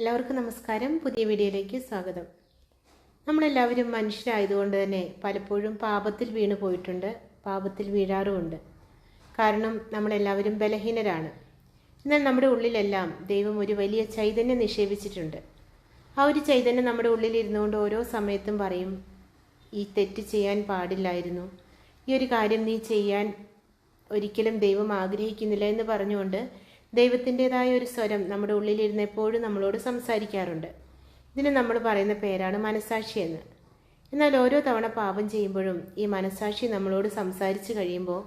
എല്ലാവർക്കും നമസ്കാരം. പുതിയ വീഡിയോയിലേക്ക് സ്വാഗതം. നമ്മളെല്ലാവരും മനുഷ്യരായതുകൊണ്ട് തന്നെ പലപ്പോഴും പാപത്തിൽ വീണു പോയിട്ടുണ്ട്, പാപത്തിൽ വീഴാറുമുണ്ട്. കാരണം നമ്മളെല്ലാവരും ബലഹീനരാണ്. എന്നാൽ നമ്മുടെ ഉള്ളിലെല്ലാം ദൈവം ഒരു വലിയ ചൈതന്യം നിക്ഷേപിച്ചിട്ടുണ്ട്. ആ ഒരു ചൈതന്യം നമ്മുടെ ഉള്ളിലിരുന്നുകൊണ്ട് ഓരോ സമയത്തും പറയും, ഈ തെറ്റ് ചെയ്യാൻ പാടില്ലായിരുന്നു, ഈ ഒരു കാര്യം നീ ചെയ്യാൻ ഒരിക്കലും ദൈവം ആഗ്രഹിക്കുന്നില്ല എന്ന് പറഞ്ഞുകൊണ്ട് ദൈവത്തിൻ്റെതായ ഒരു സ്വരം നമ്മുടെ ഉള്ളിലിരുന്ന് എപ്പോഴും നമ്മളോട് സംസാരിക്കാറുണ്ട്. ഇതിന് നമ്മൾ പറയുന്ന പേരാണ് മനസാക്ഷി എന്ന്. എന്നാൽ ഓരോ തവണ പാപം ചെയ്യുമ്പോഴും ഈ മനസാക്ഷി നമ്മളോട് സംസാരിച്ച് കഴിയുമ്പോൾ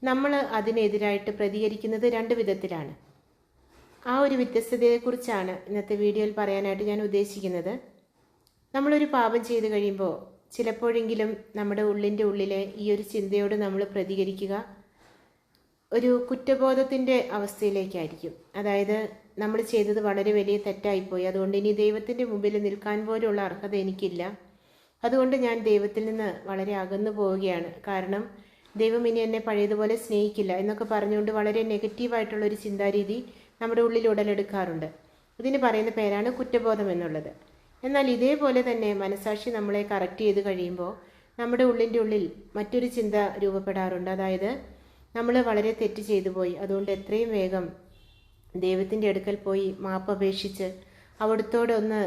നമ്മൾ അതിനെതിരായിട്ട് പ്രതികരിക്കുന്നത് രണ്ട് വിധത്തിലാണ്. ആ ഒരു വ്യത്യസ്തതയെക്കുറിച്ചാണ് ഇന്നത്തെ വീഡിയോയിൽ പറയാനായിട്ട് ഞാൻ ഉദ്ദേശിക്കുന്നത്. നമ്മളൊരു പാപം ചെയ്ത് കഴിയുമ്പോൾ ചിലപ്പോഴെങ്കിലും നമ്മുടെ ഉള്ളിലെ ഈ ഒരു ചിന്തയോട് നമ്മൾ പ്രതികരിക്കുക ഒരു കുറ്റബോധത്തിൻ്റെ അവസ്ഥയിലേക്കായിരിക്കും. അതായത് നമ്മൾ ചെയ്തത് വളരെ വലിയ തെറ്റായിപ്പോയി, അതുകൊണ്ട് ഇനി ദൈവത്തിൻ്റെ മുമ്പിൽ നിൽക്കാൻ പോലുള്ള അർഹത എനിക്കില്ല, അതുകൊണ്ട് ഞാൻ ദൈവത്തിൽ നിന്ന് വളരെ അകന്നു പോവുകയാണ്, കാരണം ദൈവം ഇനി എന്നെ പഴയതുപോലെ സ്നേഹിക്കില്ല എന്നൊക്കെ പറഞ്ഞുകൊണ്ട് വളരെ നെഗറ്റീവായിട്ടുള്ളൊരു ചിന്താരീതി നമ്മുടെ ഉള്ളിൽ ഉടലെടുക്കാറുണ്ട്. ഇതിന് പറയുന്ന പേരാണ് കുറ്റബോധം എന്നുള്ളത്. എന്നാൽ ഇതേപോലെ തന്നെ മനസാക്ഷി നമ്മളെ കറക്റ്റ് ചെയ്ത് കഴിയുമ്പോൾ നമ്മുടെ ഉള്ളിൽ മറ്റൊരു ചിന്ത രൂപപ്പെടാറുണ്ട്. അതായത് നമ്മൾ വളരെ തെറ്റ് ചെയ്തു പോയി, അതുകൊണ്ട് എത്രയും വേഗം ദൈവത്തിൻ്റെ അടുക്കൽ പോയി മാപ്പപേക്ഷിച്ച് അവിടുത്തോടൊന്ന്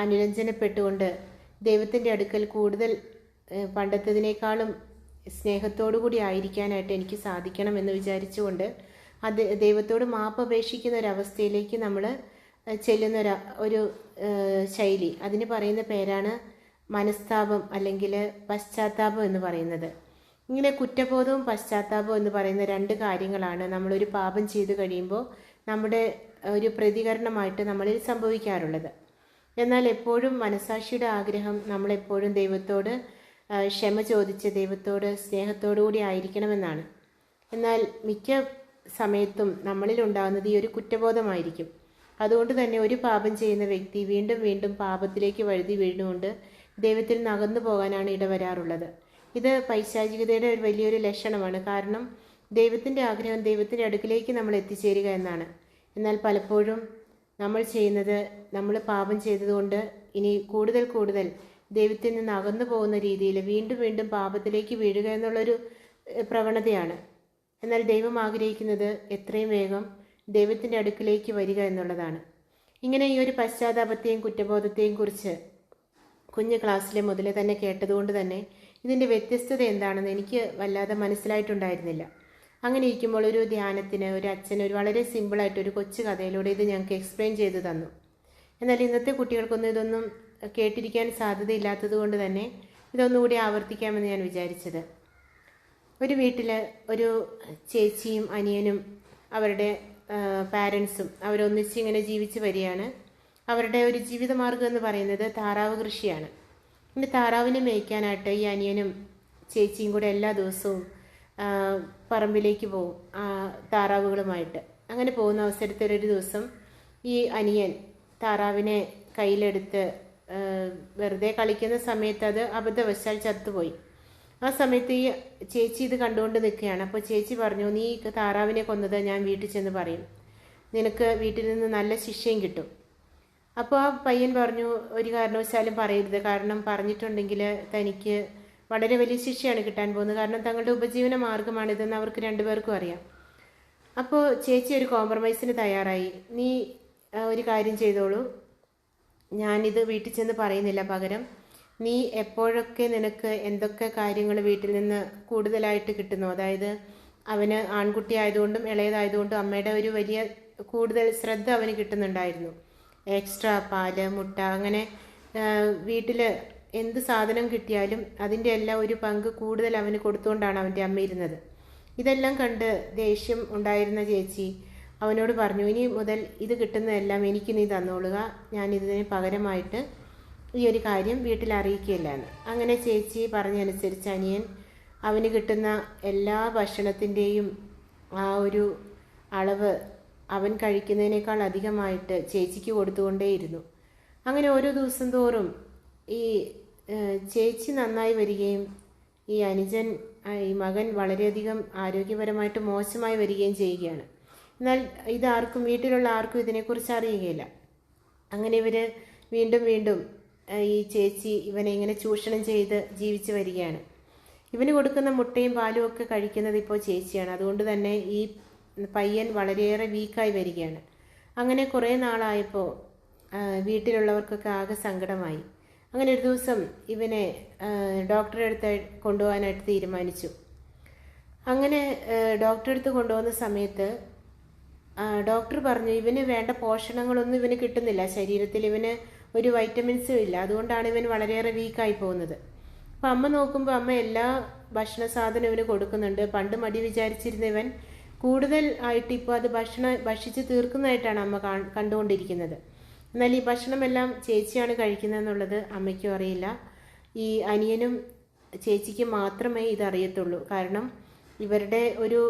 അനുരഞ്ജനപ്പെട്ടുകൊണ്ട് ദൈവത്തിൻ്റെ അടുക്കൽ കൂടുതൽ പണ്ടത്തതിനേക്കാളും സ്നേഹത്തോടു കൂടി ആയിരിക്കാനായിട്ട് എനിക്ക് സാധിക്കണമെന്ന് വിചാരിച്ചുകൊണ്ട് അത് ദൈവത്തോട് മാപ്പപേക്ഷിക്കുന്ന ഒരവസ്ഥയിലേക്ക് നമ്മൾ ചെല്ലുന്ന ഒരു ശൈലി, അതിന് പറയുന്ന പേരാണ് മനസ്താപം അല്ലെങ്കിൽ പശ്ചാത്താപം എന്ന് പറയുന്നത്. ഇങ്ങനെ കുറ്റബോധവും പശ്ചാത്താപവും എന്ന് പറയുന്ന രണ്ട് കാര്യങ്ങളാണ് നമ്മളൊരു പാപം ചെയ്തു കഴിയുമ്പോൾ നമ്മുടെ ഒരു പ്രതികരണമായിട്ട് നമ്മളിൽ സംഭവിക്കാറുള്ളത്. എന്നാൽ എപ്പോഴും മനസാക്ഷിയുടെ ആഗ്രഹം നമ്മളെപ്പോഴും ദൈവത്തോട് ക്ഷമ ചോദിച്ച് ദൈവത്തോട് സ്നേഹത്തോടു കൂടി ആയിരിക്കണമെന്നാണ്. എന്നാൽ മിക്ക സമയത്തും നമ്മളിൽ ഉണ്ടാകുന്നത് ഈ ഒരു കുറ്റബോധമായിരിക്കും. അതുകൊണ്ട് തന്നെ ഒരു പാപം ചെയ്യുന്ന വ്യക്തി വീണ്ടും വീണ്ടും പാപത്തിലേക്ക് വഴുതി വീഴുന്നുകൊണ്ട് ദൈവത്തിൽ നിന്ന് അകന്നു പോകാനാണ് ഇടവരാറുള്ളത്. ഇത് പൈശാചികതയുടെ ഒരു വലിയൊരു ലക്ഷണമാണ്. കാരണം ദൈവത്തിൻ്റെ ആഗ്രഹം ദൈവത്തിൻ്റെ അടുക്കിലേക്ക് നമ്മൾ എത്തിച്ചേരുക എന്നാണ്. എന്നാൽ പലപ്പോഴും നമ്മൾ ചെയ്യുന്നത്, നമ്മൾ പാപം ചെയ്തതുകൊണ്ട് ഇനി കൂടുതൽ ദൈവത്തിൽ നിന്ന് അകന്നു പോകുന്ന രീതിയിൽ വീണ്ടും വീണ്ടും പാപത്തിലേക്ക് വീഴുക എന്നുള്ളൊരു പ്രവണതയാണ്. എന്നാൽ ദൈവം ആഗ്രഹിക്കുന്നത് എത്രയും വേഗം ദൈവത്തിൻ്റെ അടുക്കിലേക്ക് വരിക എന്നുള്ളതാണ്. ഇങ്ങനെ ഈ ഒരു പശ്ചാത്താപത്തെയും കുറ്റബോധത്തെയും കുറിച്ച് കുഞ്ഞ് ക്ലാസ്സിലെ മുതലേ തന്നെ കേട്ടതുകൊണ്ട് തന്നെ ഇതിൻ്റെ വ്യത്യസ്തത എന്താണെന്ന് എനിക്ക് വല്ലാതെ മനസ്സിലായിട്ടുണ്ടായിരുന്നില്ല. അങ്ങനെ ഇരിക്കുമ്പോൾ ഒരു ധ്യാനത്തിന് ഒരു അച്ഛൻ ഒരു വളരെ സിമ്പിളായിട്ടൊരു കൊച്ചു കഥയിലൂടെ ഇത് ഞങ്ങൾക്ക് എക്സ്പ്ലെയിൻ ചെയ്തു തന്നു. എന്നാൽ ഇന്നത്തെ കുട്ടികൾക്കൊന്നും ഇതൊന്നും കേട്ടിരിക്കാൻ സാധ്യതയില്ലാത്തത് കൊണ്ട് തന്നെ ഇതൊന്നുകൂടി ആവർത്തിക്കാമെന്ന് ഞാൻ വിചാരിച്ചത്. ഒരു വീട്ടിൽ ഒരു ചേച്ചിയും അനിയനും അവരുടെ പാരൻസും അവരൊന്നിച്ച് ഇങ്ങനെ ജീവിച്ച് വരികയാണ്. അവരുടെ ഒരു ജീവിതമാർഗം എന്ന് പറയുന്നത് താറാവ് കൃഷിയാണ്. പിന്നെ താറാവിനെ മേയ്ക്കാനായിട്ട് ഈ അനിയനും ചേച്ചിയും കൂടെ എല്ലാ ദിവസവും പറമ്പിലേക്ക് പോകും താറാവുകളുമായിട്ട്. അങ്ങനെ പോകുന്ന അവസരത്തിൽ ഒരു ദിവസം ഈ അനിയൻ താറാവിനെ കയ്യിലെടുത്ത് വെറുതെ കളിക്കുന്ന സമയത്ത് അത് അബദ്ധവശാൽ ചത്തുപോയി. ആ സമയത്ത് ഈ ചേച്ചി ഇത് കണ്ടുകൊണ്ട് നിൽക്കുകയാണ്. അപ്പോൾ ചേച്ചി പറഞ്ഞു, നീ താറാവിനെ കൊന്നത് ഞാൻ വീട്ടിൽ ചെന്ന് പറയും, നിനക്ക് വീട്ടിൽ നിന്ന് നല്ല ശിക്ഷയും കിട്ടും. അപ്പോൾ ആ പയ്യൻ പറഞ്ഞു, ഒരു കാരണവശാലും പറയരുത്, കാരണം പറഞ്ഞിട്ടുണ്ടെങ്കിൽ തനിക്ക് വളരെ വലിയ ശിക്ഷയാണ് കിട്ടാൻ പോകുന്നത്, കാരണം തങ്ങളുടെ ഉപജീവന മാർഗമാണിതെന്ന് അവർക്ക് രണ്ടുപേർക്കും അറിയാം. അപ്പോൾ ചേച്ചി ഒരു കോംപ്രമൈസിന് തയ്യാറായി. നീ ഒരു കാര്യം ചെയ്തോളൂ, ഞാനിത് വീട്ടിൽ ചെന്ന് പറയുന്നില്ല, പകരം നീ എപ്പോഴൊക്കെ നിനക്ക് എന്തൊക്കെ കാര്യങ്ങൾ വീട്ടിൽ നിന്ന് കൂടുതലായിട്ട് കിട്ടുന്നു, അതായത് അവന് ആൺകുട്ടി ആയതുകൊണ്ടും ഇളയതായതുകൊണ്ടും അമ്മയുടെ ഒരു വലിയ കൂടുതൽ ശ്രദ്ധ അവന് കിട്ടുന്നുണ്ടായിരുന്നു. എക്സ്ട്രാ പാല്, മുട്ട, അങ്ങനെ വീട്ടിൽ എന്ത് സാധനം കിട്ടിയാലും അതിൻ്റെ എല്ലാം ഒരു പങ്ക് കൂടുതൽ അവന് കൊടുത്തുകൊണ്ടാണ് അവൻ്റെ അമ്മ ഇരുന്നത്. ഇതെല്ലാം കണ്ട് ദേഷ്യം ഉണ്ടായിരുന്ന ചേച്ചി അവനോട് പറഞ്ഞു, ഇനി മുതൽ ഇത് കിട്ടുന്നതെല്ലാം എനിക്ക് നീ തന്നോളുക, ഞാൻ ഇതിന് പകരമായിട്ട് ഈ ഒരു കാര്യം വീട്ടിൽ അറിയിക്കുകയില്ല എന്ന്. അങ്ങനെ ചേച്ചി പറഞ്ഞനുസരിച്ച് അനിയൻ അവന് കിട്ടുന്ന എല്ലാ ഭക്ഷണത്തിൻ്റെയും ആ ഒരു അളവ് അവൻ കഴിക്കുന്നതിനേക്കാൾ അധികമായിട്ട് ചേച്ചിക്ക് കൊടുത്തുകൊണ്ടേയിരുന്നു. അങ്ങനെ ഓരോ ദിവസം തോറും ഈ ചേച്ചി നന്നായി വരികയും ഈ അനുജൻ ഈ മകൻ വളരെയധികം ആരോഗ്യപരമായിട്ട് മോശമായി വരികയും ചെയ്യുകയാണ്. എന്നാൽ ഇതാർക്കും, വീട്ടിലുള്ള ആർക്കും ഇതിനെക്കുറിച്ച് അറിയുകയില്ല. അങ്ങനെ ഇവർ വീണ്ടും വീണ്ടും ഈ ചേച്ചി ഇവനെ ഇങ്ങനെ ചൂഷണം ചെയ്ത് ജീവിച്ചു വരികയാണ്. ഇവന് കൊടുക്കുന്ന മുട്ടയും പാലും ഒക്കെ കഴിക്കുന്നത് ഇപ്പോൾ ചേച്ചിയാണ്. അതുകൊണ്ട് തന്നെ ഈ പയ്യൻ വളരെയേറെ വീക്കായി വരികയാണ്. അങ്ങനെ കുറേ നാളായപ്പോൾ വീട്ടിലുള്ളവർക്കൊക്കെ ആകെ സങ്കടമായി. അങ്ങനെ ഒരു ദിവസം ഇവനെ ഡോക്ടറെ അടുത്ത് കൊണ്ടുപോകാനായിട്ട് തീരുമാനിച്ചു. അങ്ങനെ ഡോക്ടറെ അടുത്ത് കൊണ്ടുപോകുന്ന സമയത്ത് ഡോക്ടർ പറഞ്ഞു ഇവന് വേണ്ട പോഷണങ്ങളൊന്നും ഇവന് കിട്ടുന്നില്ല. ശരീരത്തിൽ ഇവന് ഒരു വൈറ്റമിൻസും ഇല്ല. അതുകൊണ്ടാണ് ഇവൻ വളരെയേറെ വീക്കായി പോകുന്നത്. അപ്പം അമ്മ നോക്കുമ്പോൾ അമ്മ എല്ലാ ഭക്ഷണ സാധനവും ഇവന് കൊടുക്കുന്നുണ്ട്. പണ്ട് മടി വിചാരിച്ചിരുന്ന ഇവൻ കൂടുതൽ ആയിട്ട് ഇപ്പോൾ അത് ഭക്ഷിച്ച് തീർക്കുന്നതായിട്ടാണ് അമ്മ കണ്ടുകൊണ്ടിരിക്കുന്നത്. എന്നാൽ ഈ ഭക്ഷണമെല്ലാം ചേച്ചിയാണ് കഴിക്കുന്നതെന്നുള്ളത് അമ്മയ്ക്കും അറിയില്ല. ഈ അനിയനും ചേച്ചിക്ക് മാത്രമേ ഇതറിയത്തുള്ളൂ. കാരണം ഇവരുടെ ഒരു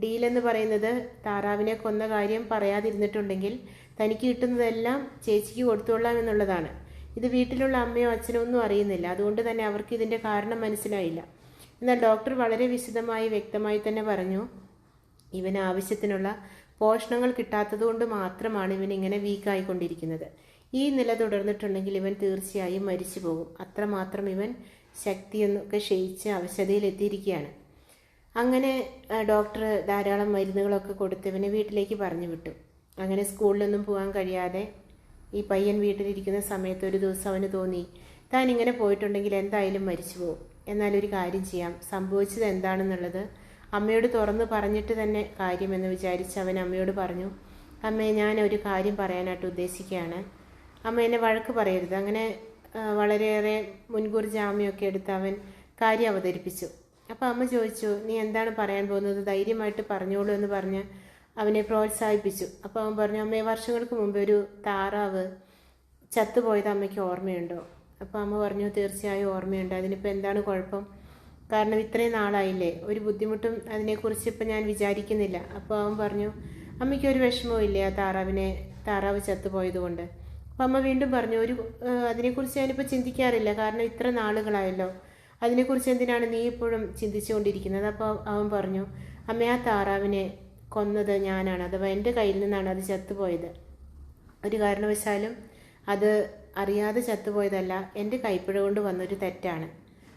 ഡീലെന്ന് പറയുന്നത് താറാവിനെ കൊന്ന കാര്യം പറയാതിരുന്നിട്ടുണ്ടെങ്കിൽ തനിക്ക് കിട്ടുന്നതെല്ലാം ചേച്ചിക്ക് കൊടുത്തുകൊള്ളാം എന്നുള്ളതാണ്. ഇത് വീട്ടിലുള്ള അമ്മയോ അച്ഛനോ ഒന്നും അറിയുന്നില്ല. അതുകൊണ്ട് തന്നെ അവർക്ക് ഇതിൻ്റെ കാരണം മനസ്സിലായില്ല. എന്നാൽ ഡോക്ടർ വളരെ വിശദമായി വ്യക്തമായി തന്നെ പറഞ്ഞു ഇവന് ആവശ്യത്തിനുള്ള പോഷണങ്ങൾ കിട്ടാത്തതുകൊണ്ട് മാത്രമാണ് ഇവൻ ഇങ്ങനെ വീക്കായിക്കൊണ്ടിരിക്കുന്നത്. ഈ നില തുടർന്നിട്ടുണ്ടെങ്കിൽ ഇവൻ തീർച്ചയായും മരിച്ചു പോകും. അത്രമാത്രം ഇവൻ ശക്തിയൊന്നൊക്കെ ക്ഷയിച്ച് അവശതയിലെത്തിയിരിക്കുകയാണ്. അങ്ങനെ ഡോക്ടർ ധാരാളം മരുന്നുകളൊക്കെ കൊടുത്ത് ഇവനെ വീട്ടിലേക്ക് പറഞ്ഞു വിട്ടു. അങ്ങനെ സ്കൂളിലൊന്നും പോകാൻ കഴിയാതെ ഈ പയ്യൻ വീട്ടിലിരിക്കുന്ന സമയത്ത് ഒരു ദിവസം അവന് തോന്നി താൻ ഇങ്ങനെ പോയിട്ടുണ്ടെങ്കിൽ എന്തായാലും മരിച്ചു പോകും. എന്നാലൊരു കാര്യം ചെയ്യാം, സംഭവിച്ചത് എന്താണെന്നുള്ളത് അമ്മയോട് തുറന്ന് പറഞ്ഞിട്ട് തന്നെ കാര്യമെന്ന് വിചാരിച്ച് അവൻ അമ്മയോട് പറഞ്ഞു, അമ്മേ ഞാൻ ഒരു കാര്യം പറയാനായിട്ട് ഉദ്ദേശിക്കുകയാണ്, അമ്മ എന്നെ വഴക്ക് പറയരുത്. അങ്ങനെ വളരെയേറെ മുൻകൂർ ജാമ്യമൊക്കെ എടുത്ത് അവൻ കാര്യം അവതരിപ്പിച്ചു. അപ്പോൾ അമ്മ ചോദിച്ചു നീ എന്താണ് പറയാൻ പോകുന്നത്, ധൈര്യമായിട്ട് പറഞ്ഞോളൂ എന്ന് പറഞ്ഞ് അവനെ പ്രോത്സാഹിപ്പിച്ചു. അപ്പോൾ അവൻ പറഞ്ഞു അമ്മേ വർഷങ്ങൾക്ക് മുമ്പ് ഒരു താറാവ് ചത്തുപോയത് അമ്മയ്ക്ക് ഓർമ്മയുണ്ടോ? അപ്പോൾ അമ്മ പറഞ്ഞു തീർച്ചയായും ഓർമ്മയുണ്ട്. അതിനിപ്പോൾ എന്താണ് കുഴപ്പം? കാരണം ഇത്രയും നാളായില്ലേ, ഒരു ബുദ്ധിമുട്ടും അതിനെക്കുറിച്ച് ഇപ്പം ഞാൻ വിചാരിക്കുന്നില്ല. അപ്പോൾ അവൻ പറഞ്ഞു അമ്മയ്ക്ക് ഒരു വിഷമവും ഇല്ലേ ആ താറാവ് ചത്തുപോയത് കൊണ്ട്? അപ്പം അമ്മ വീണ്ടും പറഞ്ഞു അതിനെക്കുറിച്ച് ഞാനിപ്പോൾ ചിന്തിക്കാറില്ല. കാരണം ഇത്ര നാളുകളായല്ലോ, അതിനെക്കുറിച്ച് എന്തിനാണ് നീ ഇപ്പോഴും ചിന്തിച്ചുകൊണ്ടിരിക്കുന്നത്? അപ്പോൾ അവൻ പറഞ്ഞു അമ്മ ആ താറാവിനെ കൊന്നത് ഞാനാണ്, അഥവാ എൻ്റെ കയ്യിൽ നിന്നാണ് അത് ചത്തുപോയത്. ഒരു കാരണവശാലും അത് അറിയാതെ ചത്തുപോയതല്ല, എൻ്റെ കൈപ്പിഴ കൊണ്ട് വന്നൊരു തെറ്റാണ്.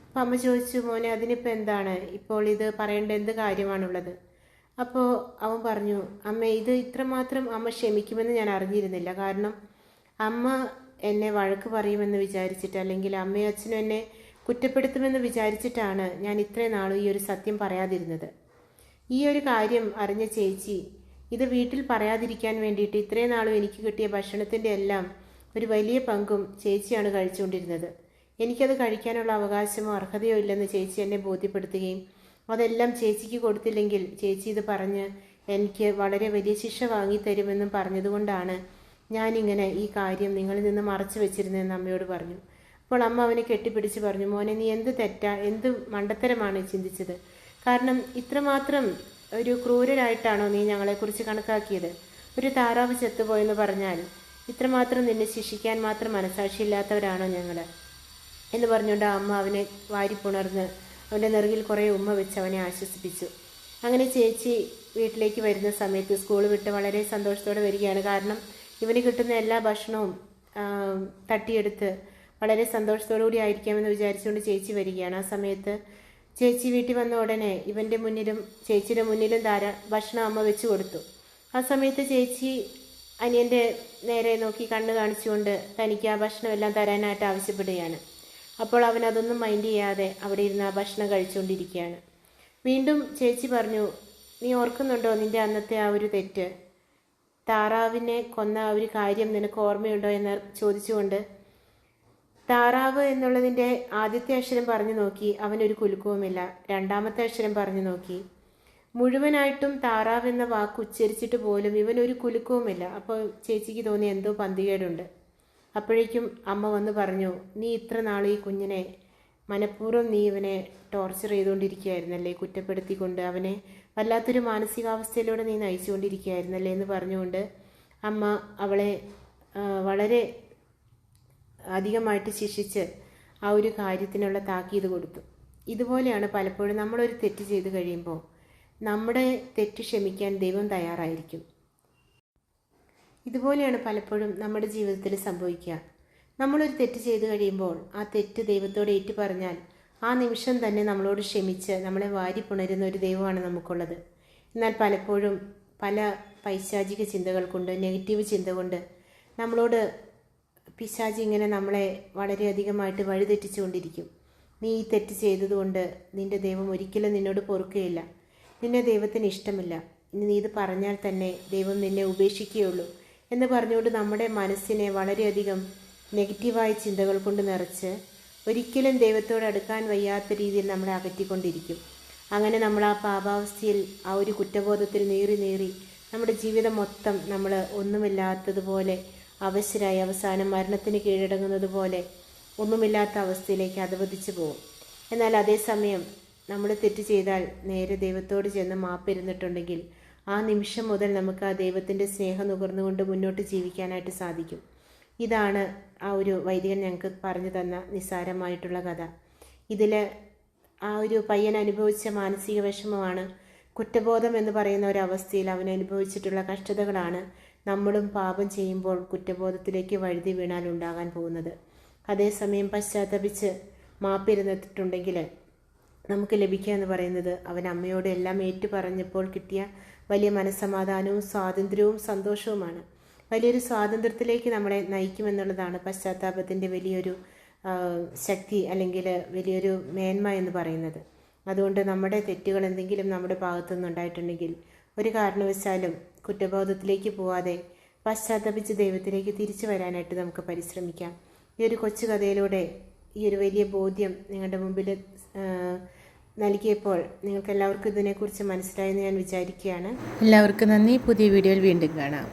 അപ്പം അമ്മ ചോദിച്ചു മോനെ അതിനിപ്പോൾ എന്താണ്, ഇപ്പോൾ ഇത് പറയേണ്ട എന്ത് കാര്യമാണുള്ളത്? അപ്പോൾ അവൻ പറഞ്ഞു അമ്മ ഇത് ഇത്രമാത്രം അമ്മ ക്ഷമിക്കുമെന്ന് ഞാൻ അറിഞ്ഞിരുന്നില്ല. കാരണം അമ്മ എന്നെ വഴക്ക് പറയുമെന്ന് വിചാരിച്ചിട്ട്, അല്ലെങ്കിൽ അമ്മയും അച്ഛനും എന്നെ കുറ്റപ്പെടുത്തുമെന്ന് വിചാരിച്ചിട്ടാണ് ഞാൻ ഇത്രയും നാളും ഈ ഒരു സത്യം പറയാതിരുന്നത്. ഈ ഒരു കാര്യം അറിഞ്ഞ ചേച്ചി ഇത് വീട്ടിൽ പറയാതിരിക്കാൻ വേണ്ടിയിട്ട് ഇത്രയും നാളും എനിക്ക് കിട്ടിയ ഭക്ഷണത്തിൻ്റെ എല്ലാം ഒരു വലിയ പങ്കും ചേച്ചിയാണ് കഴിച്ചുകൊണ്ടിരുന്നത്. എനിക്കത് കഴിക്കാനുള്ള അവകാശമോ അർഹതയോ ഇല്ലെന്ന് ചേച്ചി എന്നെ ബോധ്യപ്പെടുത്തുകയും അതെല്ലാം ചേച്ചിക്ക് കൊടുത്തില്ലെങ്കിൽ ചേച്ചി ഇത് പറഞ്ഞ് എനിക്ക് വളരെ വലിയ ശിക്ഷ വാങ്ങിത്തരുമെന്നും പറഞ്ഞതുകൊണ്ടാണ് ഞാനിങ്ങനെ ഈ കാര്യം നിങ്ങളിൽ നിന്ന് മറച്ചു വെച്ചിരുന്നതെന്ന് അമ്മയോട് പറഞ്ഞു. അപ്പോൾ അമ്മ അവനെ കെട്ടിപ്പിടിച്ച് പറഞ്ഞു മോനെ നീ എന്ത് മണ്ടത്തരമാണ് ചിന്തിച്ചത്? കാരണം ഇത്രമാത്രം ഒരു ക്രൂരരായിട്ടാണോ നീ ഞങ്ങളെക്കുറിച്ച് കണക്കാക്കിയത്? ഒരു താറാവ് ചത്തുപോയെന്ന് പറഞ്ഞാൽ ഇത്രമാത്രം നിന്നെ ശിക്ഷിക്കാൻ മാത്രം മനസാക്ഷിയില്ലാത്തവരാണോ ഞങ്ങൾ എന്ന് പറഞ്ഞുകൊണ്ട് അമ്മ അവനെ വാരിപ്പുണർന്ന് അവൻ്റെ നെറുകിൽ കുറേ ഉമ്മ വെച്ച് അവനെ ആശ്വസിപ്പിച്ചു. അങ്ങനെ ചേച്ചി വീട്ടിലേക്ക് വരുന്ന സമയത്ത് സ്കൂൾ വിട്ട് വളരെ സന്തോഷത്തോടെ വരികയാണ്. കാരണം ഇവന് കിട്ടുന്ന എല്ലാ ഭക്ഷണവും തട്ടിയെടുത്ത് വളരെ സന്തോഷത്തോടു കൂടി ആയിരിക്കാമെന്ന് വിചാരിച്ചുകൊണ്ട് ചേച്ചി വരികയാണ്. ആ സമയത്ത് ചേച്ചി വീട്ടിൽ വന്ന ഉടനെ ഇവൻ്റെ മുന്നിലും ചേച്ചിയുടെ മുന്നിലും ഭക്ഷണം അമ്മ വെച്ച് കൊടുത്തു. ആ സമയത്ത് ചേച്ചി അനിയൻ്റെ നേരെ നോക്കി കണ്ണ് കാണിച്ചുകൊണ്ട് തനിക്ക് ആ ഭക്ഷണം എല്ലാം തരാനായിട്ട് ആവശ്യപ്പെടുകയാണ്. അപ്പോൾ അവൻ അതൊന്നും മൈൻഡ് ചെയ്യാതെ അവിടെ ഇരുന്ന് ആ ഭക്ഷണം കഴിച്ചുകൊണ്ടിരിക്കുകയാണ്. വീണ്ടും ചേച്ചി പറഞ്ഞു നീ ഓർക്കുന്നുണ്ടോ നിൻ്റെ അന്നത്തെ ആ ഒരു തെറ്റ്? താറാവിനെ കൊന്ന ആ ഒരു കാര്യം നിനക്ക് ഓർമ്മയുണ്ടോ എന്ന് ചോദിച്ചുകൊണ്ട് താറാവ് എന്നുള്ളതിൻ്റെ ആദ്യത്തെ അക്ഷരം പറഞ്ഞു നോക്കി, അവനൊരു കുലുക്കവുമില്ല. രണ്ടാമത്തെ അക്ഷരം പറഞ്ഞു നോക്കി, മുഴുവനായിട്ടും താറാവ് എന്ന വാക്ക് ഉച്ചരിച്ചിട്ട് പോലും ഇവനൊരു കുലുക്കവുമില്ല. അപ്പോൾ ചേച്ചിക്ക് തോന്നി എന്തോ പന്തികേടുണ്ട്. അപ്പോഴേക്കും അമ്മ വന്ന് പറഞ്ഞു നീ ഇത്ര നാൾ ഈ കുഞ്ഞിനെ മനഃപൂർവ്വം നീ ഇവനെ ടോർച്ചർ ചെയ്തുകൊണ്ടിരിക്കുകയായിരുന്നല്ലേ, കുറ്റപ്പെടുത്തിക്കൊണ്ട് അവനെ വല്ലാത്തൊരു മാനസികാവസ്ഥയിലൂടെ നീ നയിച്ചുകൊണ്ടിരിക്കുകയായിരുന്നല്ലേ എന്ന് പറഞ്ഞുകൊണ്ട് അമ്മ അവളെ വളരെ അധികമായിട്ട് ശിക്ഷിച്ച് ആ ഒരു കാര്യത്തിനുള്ള താക്കീത് കൊടുത്തു. ഇതുപോലെയാണ് പലപ്പോഴും നമ്മളൊരു തെറ്റ് ചെയ്ത് കഴിയുമ്പോൾ നമ്മുടെ തെറ്റ് ക്ഷമിക്കാൻ ദൈവം തയ്യാറായിരിക്കും. ഇതുപോലെയാണ് പലപ്പോഴും നമ്മുടെ ജീവിതത്തിൽ സംഭവിക്കുക. നമ്മളൊരു തെറ്റ് ചെയ്തു കഴിയുമ്പോൾ ആ തെറ്റ് ദൈവത്തോട് ഏറ്റു പറഞ്ഞാൽ ആ നിമിഷം തന്നെ നമ്മളോട് ക്ഷമിച്ച് നമ്മളെ വാരി പുണരുന്ന ഒരു ദൈവമാണ് നമുക്കുള്ളത്. എന്നാൽ പലപ്പോഴും പല പൈശാചിക ചിന്തകൾ കൊണ്ട്, നെഗറ്റീവ് ചിന്ത കൊണ്ട് നമ്മളോട് പിശാചി ഇങ്ങനെ നമ്മളെ വളരെയധികമായിട്ട് വഴിതെറ്റിച്ചുകൊണ്ടിരിക്കും. നീ ഈ തെറ്റ് ചെയ്തതുകൊണ്ട് നിൻ്റെ ദൈവം ഒരിക്കലും നിന്നോട് പൊറുക്കുകയില്ല, നിന്നെ ദൈവത്തിന് ഇഷ്ടമില്ല, ഇനി നീ ഇത് പറഞ്ഞാൽ തന്നെ ദൈവം നിന്നെ ഉപേക്ഷിക്കുകയുള്ളൂ എന്ന് പറഞ്ഞുകൊണ്ട് നമ്മുടെ മനസ്സിനെ വളരെയധികം നെഗറ്റീവായ ചിന്തകൾ കൊണ്ട് നിറച്ച് ഒരിക്കലും ദൈവത്തോട് അടുക്കാൻ വയ്യാത്ത രീതിയിൽ നമ്മളെ അകറ്റിക്കൊണ്ടിരിക്കും. അങ്ങനെ നമ്മൾ ആ പാപാവസ്ഥയിൽ, ആ ഒരു കുറ്റബോധത്തിൽ നീറി നമ്മുടെ ജീവിതം മൊത്തം നമ്മൾ ഒന്നുമില്ലാത്തതുപോലെ അവശരായി അവസാനം മരണത്തിന് കീഴടങ്ങുന്നത് പോലെ ഒന്നുമില്ലാത്ത അവസ്ഥയിലേക്ക് അധപതിച്ചു പോകും. എന്നാൽ അതേസമയം നമ്മൾ തെറ്റ് ചെയ്താൽ നേരെ ദൈവത്തോട് ചെന്ന് മാപ്പിരുന്നിട്ടുണ്ടെങ്കിൽ ആ നിമിഷം മുതൽ നമുക്ക് ആ ദൈവത്തിൻ്റെ സ്നേഹം നുകർന്നുകൊണ്ട് മുന്നോട്ട് ജീവിക്കാനായിട്ട് സാധിക്കും. ഇതാണ് ആ ഒരു വൈദികൻ ഞങ്ങൾക്ക് പറഞ്ഞു തന്ന നിസ്സാരമായിട്ടുള്ള കഥ. ഇതിൽ ആ ഒരു പയ്യൻ അനുഭവിച്ച മാനസിക വിഷമമാണ്, കുറ്റബോധം എന്ന് പറയുന്ന ഒരവസ്ഥയിൽ അവൻ അനുഭവിച്ചിട്ടുള്ള കഷ്ടതകളാണ് നമ്മളും പാപം ചെയ്യുമ്പോൾ കുറ്റബോധത്തിലേക്ക് വഴുതി വീണാൽ ഉണ്ടാകാൻ പോകുന്നത്. അതേസമയം പശ്ചാത്തപിച്ച് മാപ്പിരുന്നിട്ടുണ്ടെങ്കിൽ നമുക്ക് ലഭിക്കുക എന്ന് പറയുന്നത് അവൻ അമ്മയോട് എല്ലാം ഏറ്റു പറഞ്ഞപ്പോൾ കിട്ടിയ വലിയ മനസ്സമാധാനവും സ്വാതന്ത്ര്യവും സന്തോഷവുമാണ്. വലിയൊരു സ്വാതന്ത്ര്യത്തിലേക്ക് നമ്മളെ നയിക്കുമെന്നുള്ളതാണ് പശ്ചാത്താപത്തിൻ്റെ വലിയൊരു ശക്തി, അല്ലെങ്കിൽ വലിയൊരു മേന്മ എന്ന് പറയുന്നത്. അതുകൊണ്ട് നമ്മുടെ തെറ്റുകൾ എന്തെങ്കിലും നമ്മുടെ ഭാഗത്തു നിന്നുണ്ടായിട്ടുണ്ടെങ്കിൽ ഒരു കാരണവശാലും കുറ്റബോധത്തിലേക്ക് പോവാതെ പശ്ചാത്തപിച്ച് ദൈവത്തിലേക്ക് തിരിച്ചു വരാനായിട്ട് നമുക്ക് പരിശ്രമിക്കാം. ഈ ഒരു കൊച്ചു കഥയിലൂടെ ഈ ഒരു വലിയ ബോധ്യം നിങ്ങളുടെ മുമ്പിൽ നൽകിയപ്പോൾ നിങ്ങൾക്ക് എല്ലാവർക്കും ഇതിനെക്കുറിച്ച് മനസ്സിലായെന്ന് ഞാൻ വിചാരിക്കുകയാണ്. എല്ലാവർക്കും നന്ദി. പുതിയ വീഡിയോയിൽ വീണ്ടും കാണാം.